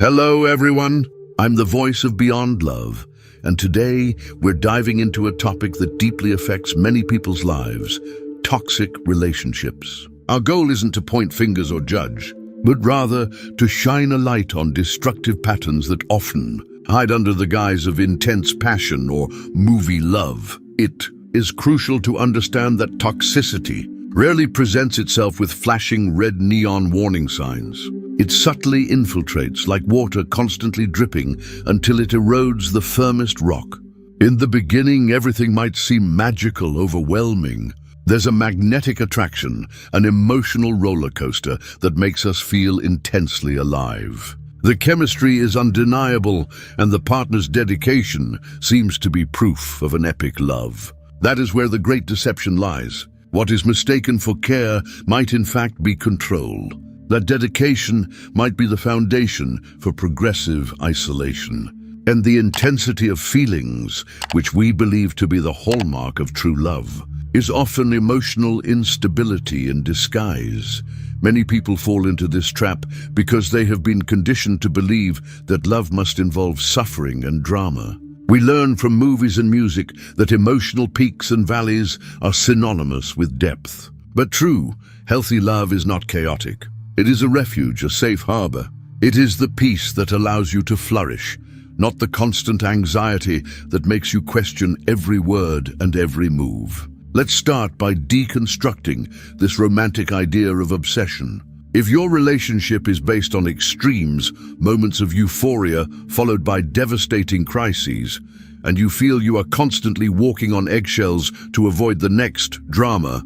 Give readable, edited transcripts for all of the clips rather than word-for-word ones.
Hello, everyone. I'm the voice of Beyond Love, and today we're diving into a topic that deeply affects many people's lives: toxic relationships. Our goal isn't to point fingers or judge, but rather to shine a light on destructive patterns that often hide under the guise of intense passion or movie love. It is crucial to understand that toxicity rarely presents itself with flashing red neon warning signs. It subtly infiltrates like water constantly dripping until it erodes the firmest rock. In the beginning, everything might seem magical, overwhelming. There's a magnetic attraction, an emotional roller coaster that makes us feel intensely alive. The chemistry is undeniable, and the partner's dedication seems to be proof of an epic love. That is where the great deception lies. What is mistaken for care might in fact be control. That dedication might be the foundation for progressive isolation. And the intensity of feelings, which we believe to be the hallmark of true love, is often emotional instability in disguise. Many people fall into this trap because they have been conditioned to believe that love must involve suffering and drama. We learn from movies and music that emotional peaks and valleys are synonymous with depth. But true, healthy love is not chaotic. It is a refuge, a safe harbor. It is the peace that allows you to flourish, not the constant anxiety that makes you question every word and every move. Let's start by deconstructing this romantic idea of obsession. If your relationship is based on extremes, moments of euphoria followed by devastating crises, and you feel you are constantly walking on eggshells to avoid the next drama,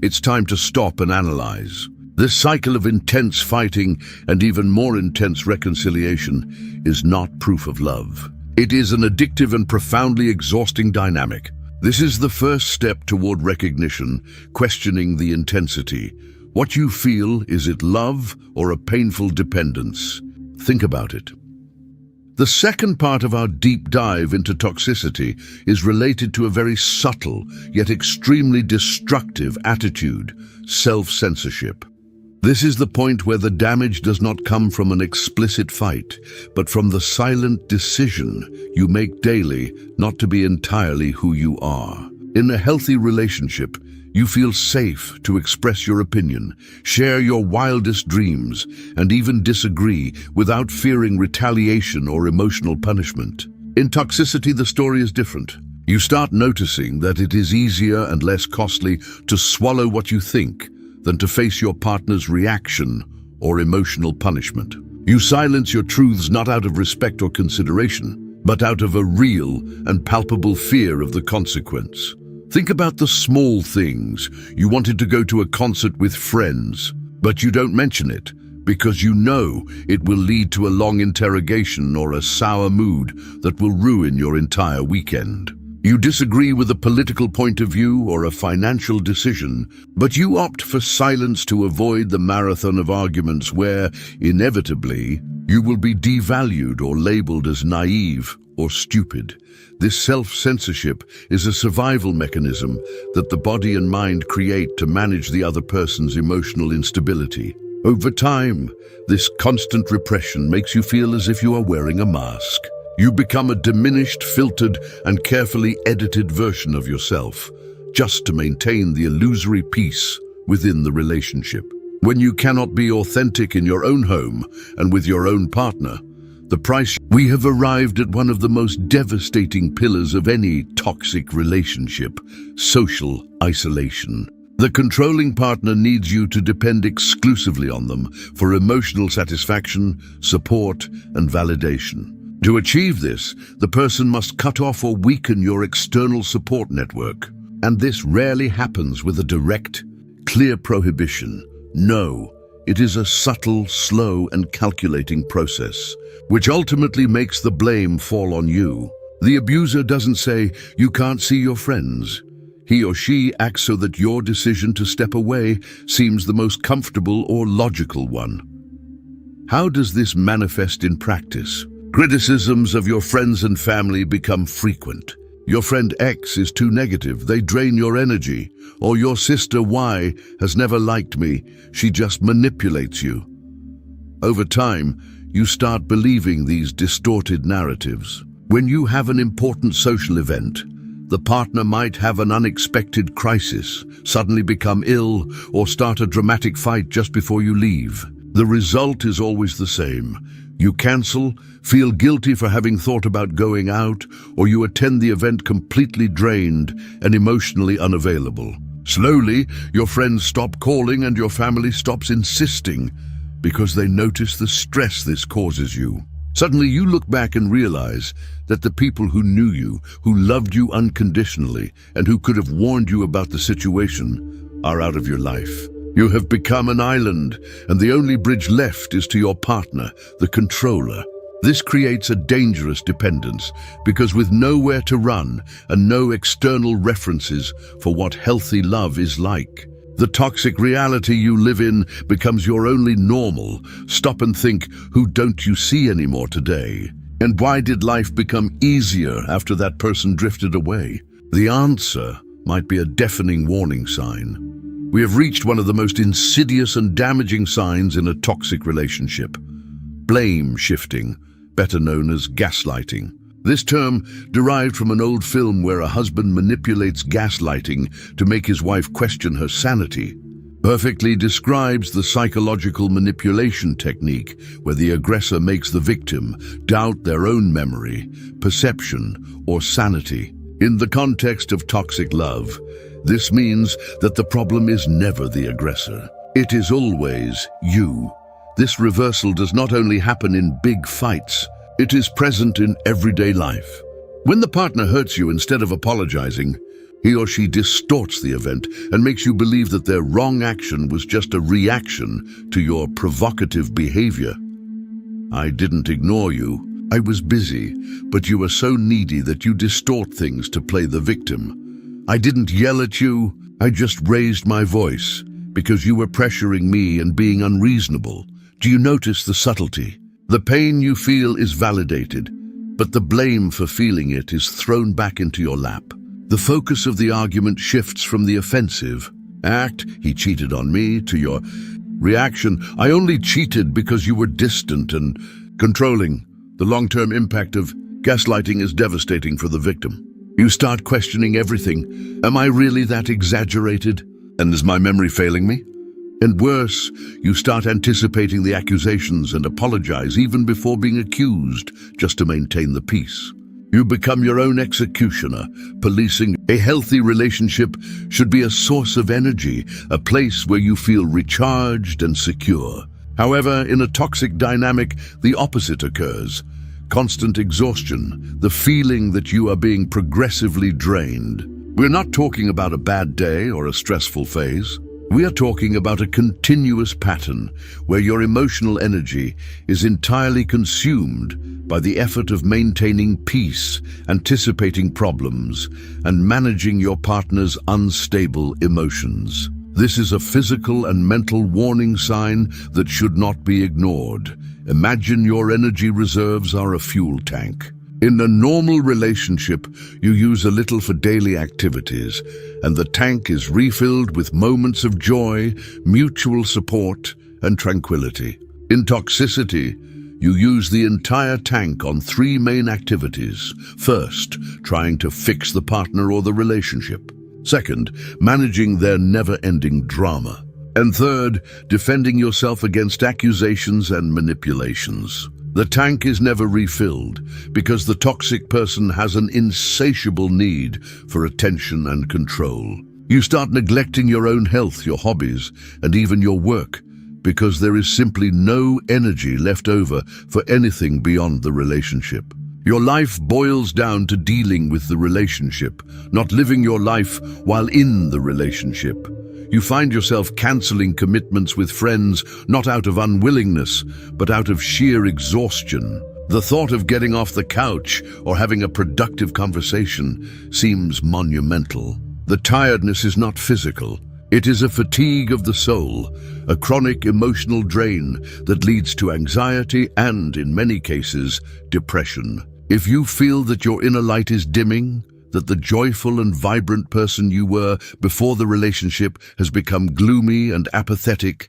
it's time to stop and analyze. This cycle of intense fighting and even more intense reconciliation is not proof of love. It is an addictive and profoundly exhausting dynamic. This is the first step toward recognition, questioning the intensity. What you feel, is it love or a painful dependence? Think about it. The second part of our deep dive into toxicity is related to a very subtle yet extremely destructive attitude: self-censorship. This is the point where the damage does not come from an explicit fight, but from the silent decision you make daily not to be entirely who you are. In a healthy relationship, you feel safe to express your opinion, share your wildest dreams, and even disagree without fearing retaliation or emotional punishment. In toxicity, the story is different. You start noticing that it is easier and less costly to swallow what you think than to face your partner's reaction or emotional punishment. You silence your truths not out of respect or consideration, but out of a real and palpable fear of the consequence. Think about the small things. You wanted to go to a concert with friends, but you don't mention it because you know it will lead to a long interrogation or a sour mood that will ruin your entire weekend. You disagree with a political point of view or a financial decision, but you opt for silence to avoid the marathon of arguments where, inevitably, you will be devalued or labeled as naive or stupid. This self-censorship is a survival mechanism that the body and mind create to manage the other person's emotional instability. Over time, this constant repression makes you feel as if you are wearing a mask. You become a diminished, filtered, and carefully edited version of yourself, just to maintain the illusory peace within the relationship. When you cannot be authentic in your own home and with your own partner, we have arrived at one of the most devastating pillars of any toxic relationship: social isolation. The controlling partner needs you to depend exclusively on them for emotional satisfaction, support, and validation. To achieve this, the person must cut off or weaken your external support network. And this rarely happens with a direct, clear prohibition. No, it is a subtle, slow, and calculating process, which ultimately makes the blame fall on you. The abuser doesn't say, "You can't see your friends." He or she acts so that your decision to step away seems the most comfortable or logical one. How does this manifest in practice? Criticisms of your friends and family become frequent. Your friend X is too negative, they drain your energy. Or your sister Y has never liked me, she just manipulates you. Over time, you start believing these distorted narratives. When you have an important social event, the partner might have an unexpected crisis, suddenly become ill, or start a dramatic fight just before you leave. The result is always the same. You cancel, feel guilty for having thought about going out, or you attend the event completely drained and emotionally unavailable. Slowly, your friends stop calling and your family stops insisting because they notice the stress this causes you. Suddenly, you look back and realize that the people who knew you, who loved you unconditionally, and who could have warned you about the situation are out of your life. You have become an island, and the only bridge left is to your partner, the controller. This creates a dangerous dependence because with nowhere to run and no external references for what healthy love is like, the toxic reality you live in becomes your only normal. Stop and think, who don't you see anymore today? And why did life become easier after that person drifted away? The answer might be a deafening warning sign. We have reached one of the most insidious and damaging signs in a toxic relationship: blame shifting, better known as gaslighting. This term derived from an old film where a husband manipulates gaslighting to make his wife question her sanity. Perfectly describes the psychological manipulation technique where the aggressor makes the victim doubt their own memory, perception, or sanity. In the context of toxic love, this means that the problem is never the aggressor. It is always you. This reversal does not only happen in big fights, it is present in everyday life. When the partner hurts you, instead of apologizing, he or she distorts the event and makes you believe that their wrong action was just a reaction to your provocative behavior. I didn't ignore you. I was busy, but you were so needy that you distort things to play the victim. I didn't yell at you. I just raised my voice because you were pressuring me and being unreasonable. Do you notice the subtlety? The pain you feel is validated, but the blame for feeling it is thrown back into your lap. The focus of the argument shifts from the offensive act, "he cheated on me," to your reaction, "I only cheated because you were distant and controlling." The long-term impact of gaslighting is devastating for the victim. You start questioning everything. Am I really that exaggerated? And is my memory failing me? And worse, you start anticipating the accusations and apologize even before being accused, just to maintain the peace. You become your own executioner, policing. A healthy relationship should be a source of energy, a place where you feel recharged and secure. However, in a toxic dynamic, the opposite occurs. Constant exhaustion, the feeling that you are being progressively drained. We're not talking about a bad day or a stressful phase. We are talking about a continuous pattern where your emotional energy is entirely consumed by the effort of maintaining peace, anticipating problems, and managing your partner's unstable emotions. This is a physical and mental warning sign that should not be ignored. Imagine your energy reserves are a fuel tank. In a normal relationship, you use a little for daily activities, and the tank is refilled with moments of joy, mutual support, and tranquility. In toxicity, you use the entire tank on three main activities. First, trying to fix the partner or the relationship. Second, managing their never-ending drama. And third, defending yourself against accusations and manipulations. The tank is never refilled because the toxic person has an insatiable need for attention and control. You start neglecting your own health, your hobbies, and even your work because there is simply no energy left over for anything beyond the relationship. Your life boils down to dealing with the relationship, not living your life while in the relationship. You find yourself canceling commitments with friends, not out of unwillingness, but out of sheer exhaustion. The thought of getting off the couch or having a productive conversation seems monumental. The tiredness is not physical. It is a fatigue of the soul, a chronic emotional drain that leads to anxiety and, in many cases, depression. If you feel that your inner light is dimming, that the joyful and vibrant person you were before the relationship has become gloomy and apathetic,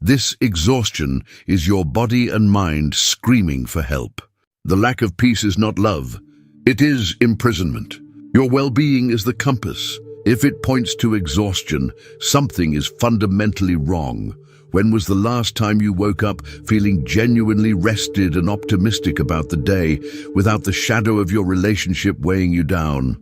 This exhaustion is your body and mind screaming for help. The lack of peace is not love. It is imprisonment. Your well-being is the compass. If it points to exhaustion, something is fundamentally wrong. When was the last time you woke up feeling genuinely rested and optimistic about the day without the shadow of your relationship weighing you down?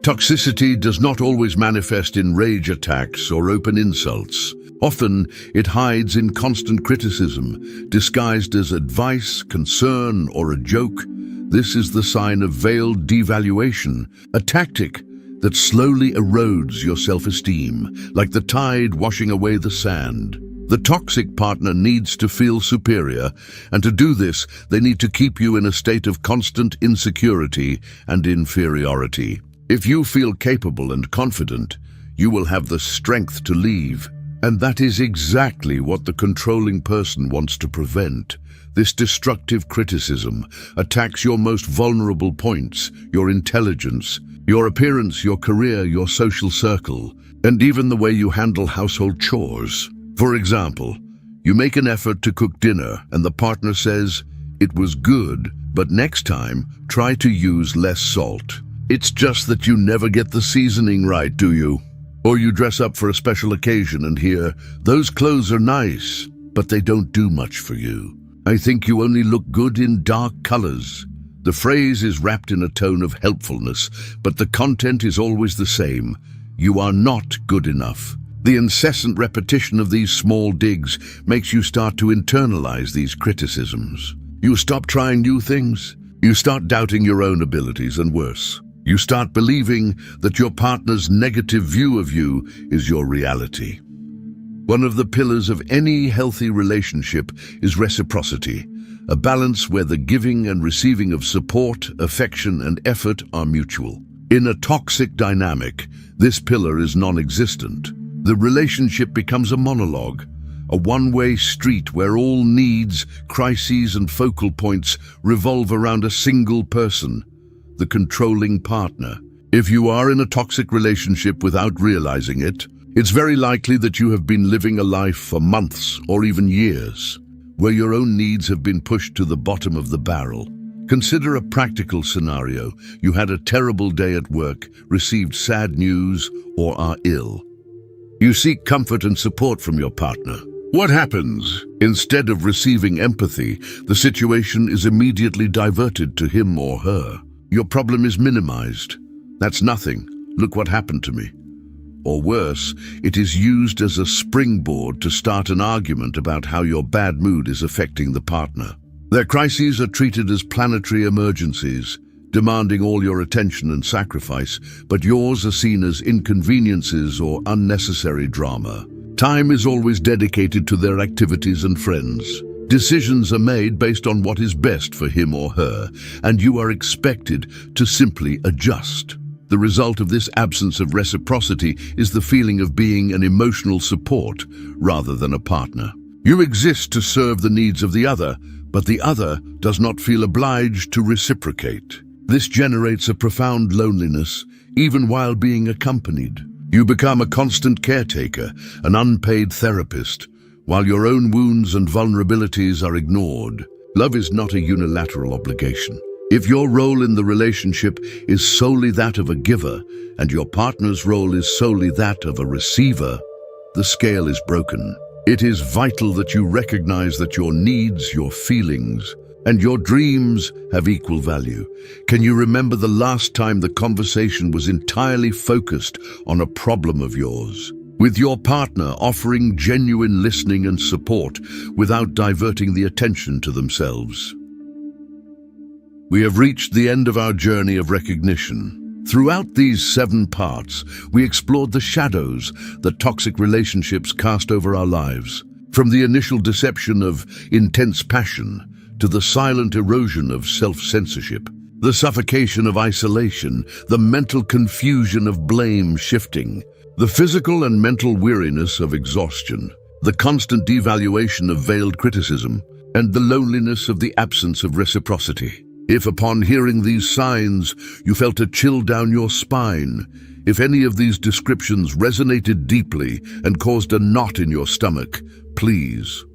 Toxicity does not always manifest in rage attacks or open insults. Often, it hides in constant criticism, disguised as advice, concern, or a joke. This is the sign of veiled devaluation, a tactic that slowly erodes your self-esteem, like the tide washing away the sand. The toxic partner needs to feel superior, and to do this, they need to keep you in a state of constant insecurity and inferiority. If you feel capable and confident, you will have the strength to leave. And that is exactly what the controlling person wants to prevent. This destructive criticism attacks your most vulnerable points, your intelligence, your appearance, your career, your social circle, and even the way you handle household chores. For example, you make an effort to cook dinner and the partner says, "It was good, but next time, try to use less salt." It's just that you never get the seasoning right, do you? Or you dress up for a special occasion and hear, "Those clothes are nice, but they don't do much for you. I think you only look good in dark colors." The phrase is wrapped in a tone of helpfulness, but the content is always the same. You are not good enough. The incessant repetition of these small digs makes you start to internalize these criticisms. You stop trying new things. You start doubting your own abilities, and worse, you start believing that your partner's negative view of you is your reality. One of the pillars of any healthy relationship is reciprocity, a balance where the giving and receiving of support, affection, and effort are mutual. In a toxic dynamic, this pillar is non-existent. The relationship becomes a monologue, a one-way street where all needs, crises, and focal points revolve around a single person, the controlling partner. If you are in a toxic relationship without realizing it, it's very likely that you have been living a life for months or even years, where your own needs have been pushed to the bottom of the barrel. Consider a practical scenario. You had a terrible day at work, received sad news, or are ill. You seek comfort and support from your partner. What happens? Instead of receiving empathy, the situation is immediately diverted to him or her. Your problem is minimized. "That's nothing. Look what happened to me." Or worse, it is used as a springboard to start an argument about how your bad mood is affecting the partner. Their crises are treated as planetary emergencies, demanding all your attention and sacrifice, but yours are seen as inconveniences or unnecessary drama. Time is always dedicated to their activities and friends. Decisions are made based on what is best for him or her, and you are expected to simply adjust. The result of this absence of reciprocity is the feeling of being an emotional support rather than a partner. You exist to serve the needs of the other, but the other does not feel obliged to reciprocate. This generates a profound loneliness, even while being accompanied. You become a constant caretaker, an unpaid therapist, while your own wounds and vulnerabilities are ignored. Love is not a unilateral obligation. If your role in the relationship is solely that of a giver, and your partner's role is solely that of a receiver, the scale is broken. It is vital that you recognize that your needs, your feelings, and your dreams have equal value. Can you remember the last time the conversation was entirely focused on a problem of yours? With your partner offering genuine listening and support without diverting the attention to themselves. We have reached the end of our journey of recognition. Throughout these 7 parts, we explored the shadows that toxic relationships cast over our lives. From the initial deception of intense passion to the silent erosion of self-censorship, the suffocation of isolation, the mental confusion of blame shifting, the physical and mental weariness of exhaustion, the constant devaluation of veiled criticism, and the loneliness of the absence of reciprocity. If upon hearing these signs you felt a chill down your spine, if any of these descriptions resonated deeply and caused a knot in your stomach, Please,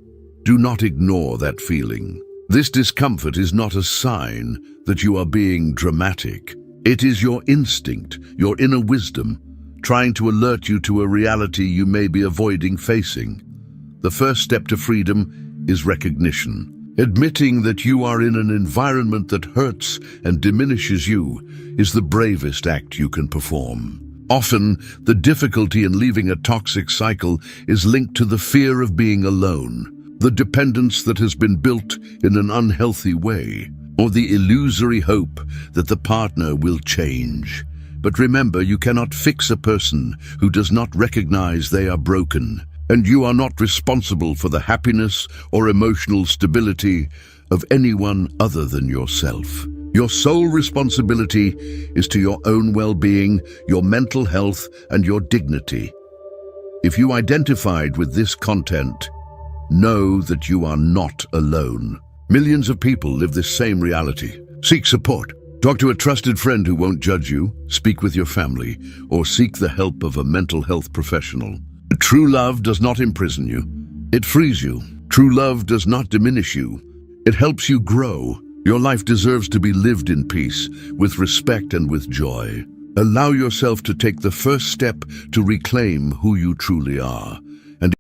do not ignore that feeling. This discomfort is not a sign that you are being dramatic. It is your instinct, your inner wisdom, trying to alert you to a reality you may be avoiding facing. The first step to freedom is recognition. Admitting that you are in an environment that hurts and diminishes you is the bravest act you can perform. Often, the difficulty in leaving a toxic cycle is linked to the fear of being alone, the dependence that has been built in an unhealthy way, or the illusory hope that the partner will change. But remember, you cannot fix a person who does not recognize they are broken, and you are not responsible for the happiness or emotional stability of anyone other than yourself. Your sole responsibility is to your own well-being, your mental health, and your dignity. If you identified with this content, know that you are not alone. Millions of people live this same reality. Seek support. Talk to a trusted friend who won't judge you, speak with your family, or seek the help of a mental health professional. True love does not imprison you. It frees you. True love does not diminish you. It helps you grow. Your life deserves to be lived in peace, with respect and with joy. Allow yourself to take the first step to reclaim who you truly are.